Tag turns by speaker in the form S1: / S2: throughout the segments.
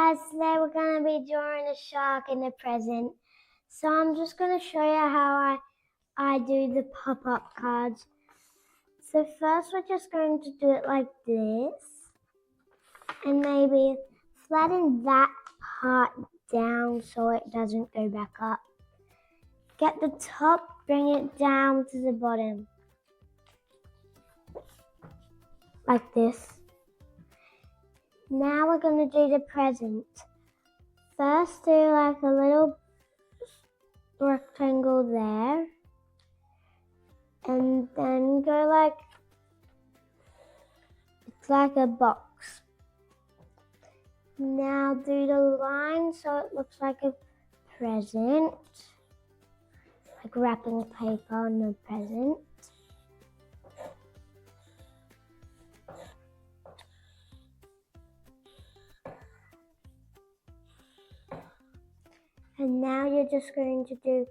S1: guys, today we're going to be drawing a shark in the present. So I'm just going to show you how I do the pop-up cards. So first we're just going to do it like this. And maybe flatten that part down so it doesn't go back up. Get the top, bring it down to the bottom. Like this. Now we're going to do the present. First do like a little rectangle there. And then go like, it's like a box. Now do the line so it looks like a present. Like wrapping paper on the present. And now you're just going to do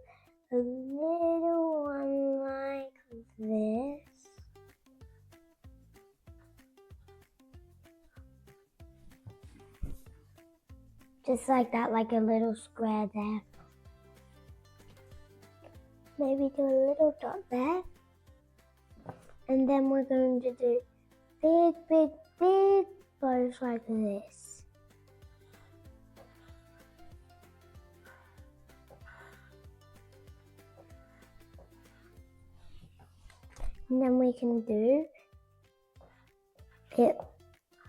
S1: a little one like this. Just like that, like a little square there. Maybe do a little dot there. And then we're going to do big bows like this. And then we can do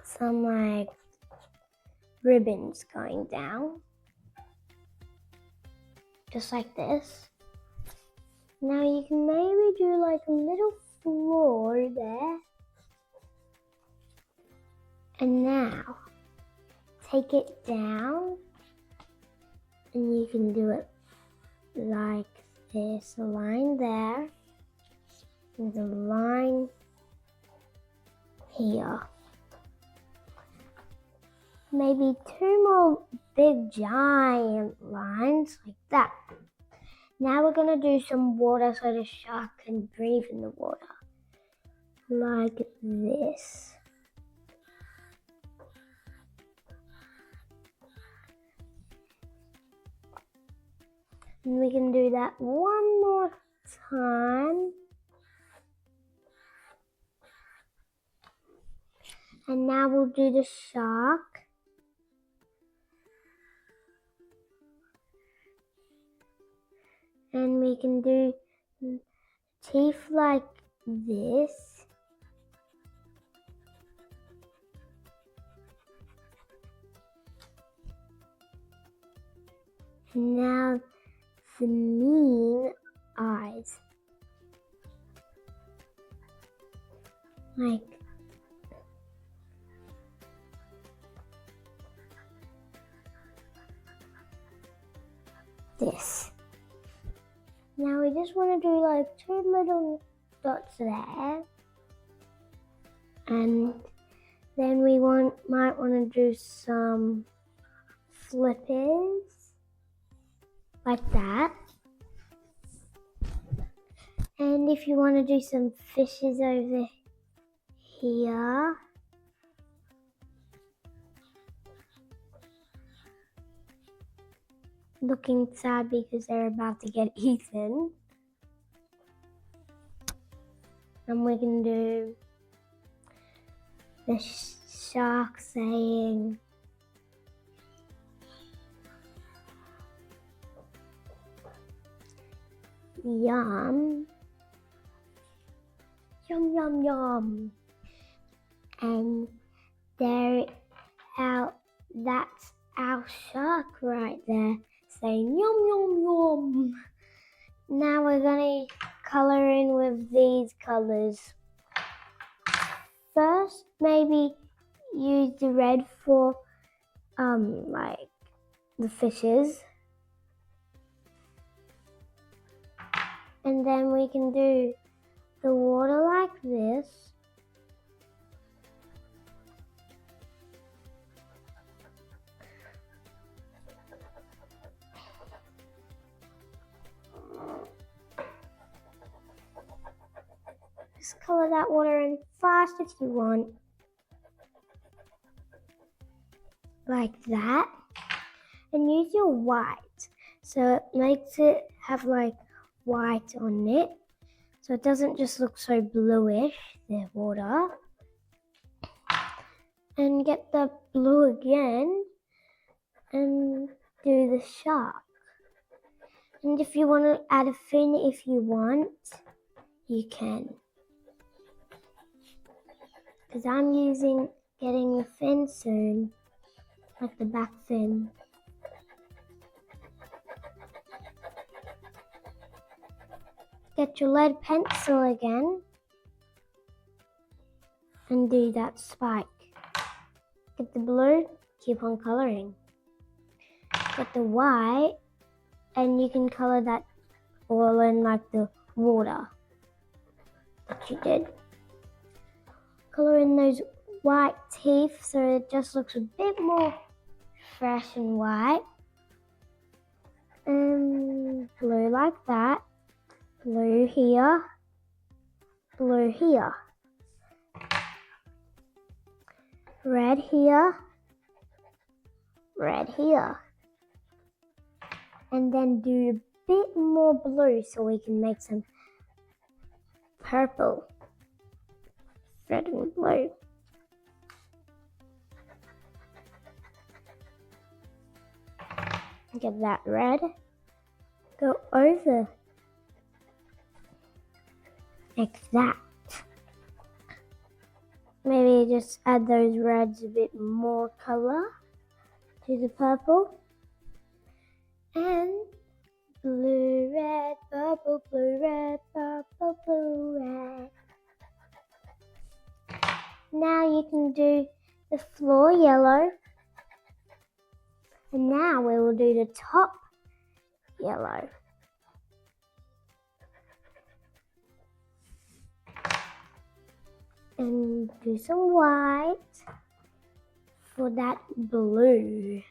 S1: some like ribbons going down. Just like this. Now you can maybe do like a little floor there. And now take it down and you can do it like this. A line there. There's a line here. Maybe two more big giant lines like that. Now we're going to do some water so the shark can breathe in the water. Like this. And we can do that one more time. And now we'll do the shark. And we can do teeth like this. And now the mean eyes. Like this. Now we just want to do like two little dots there. And then we might want to do some flippers. Like that. And if you want to do some fishes over here. Looking sad because they're about to get eaten. And we can do the shark saying yum, yum, yum, yum. And that's our shark right there saying yum, yum, yum. Now we're going to color in with these colors. First, maybe use the red for like the fishes. And then we can do the water like this. Just color that water in fast if you want. like that. And use your white. So it makes it have like white on it. So it doesn't just look so bluish, the water. And get the blue again and do the shark. And if you want to add a fin, if you want, you can. Because I'm getting a fin soon, like the back fin. Get your lead pencil again and do that spike. Get the blue, keep on coloring. Get the white, and you can color that all in like the water that you did. Color in those white teeth so it just looks a bit more fresh and white. And blue like that. Blue here. Blue here. Red here. Red here. And then do a bit more blue so we can make some purple. Red and blue. Get that red. Go over like that. Maybe just add those reds a bit more color to the purple. And blue, red, purple, blue, red, purple, blue, red. Now you can do the floor yellow. And now we will do the top yellow. And do some white for that blue.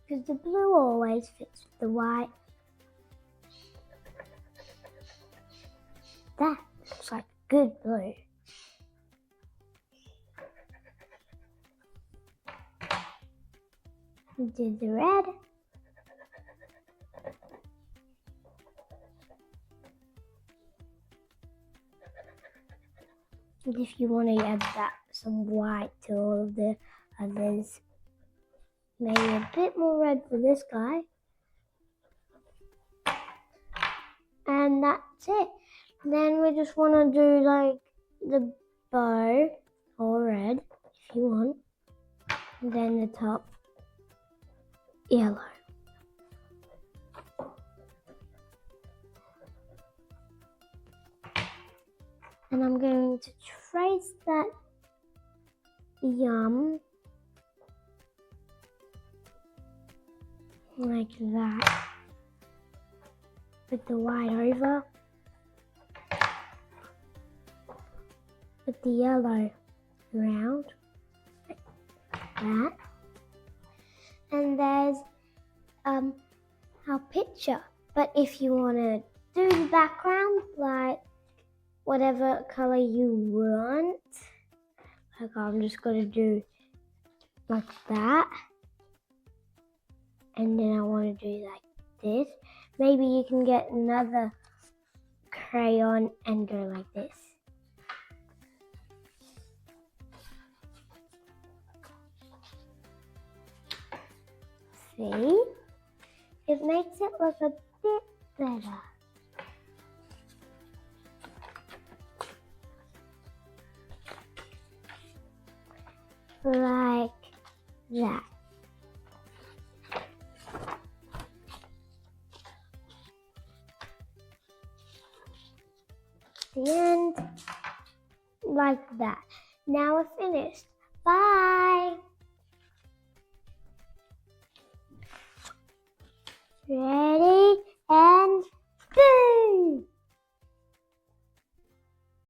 S1: Because the blue always fits with the white. That looks like good blue. Do the red. And if you want to add some white to all of the others, maybe a bit more red for this guy. And that's it. Then we just want to do like the bow, all red if you want. And then the top yellow. And I'm going to trace that yum like that. Put the white over. Put the yellow around like that. And there's our picture. But if you want to do the background, like whatever color you want, like I'm just going to do like that. And then I want to do like this. Maybe you can get another crayon and go like this. See? It makes it look a bit better. Like that. The end, like that. Now we're finished. Bye. Ready?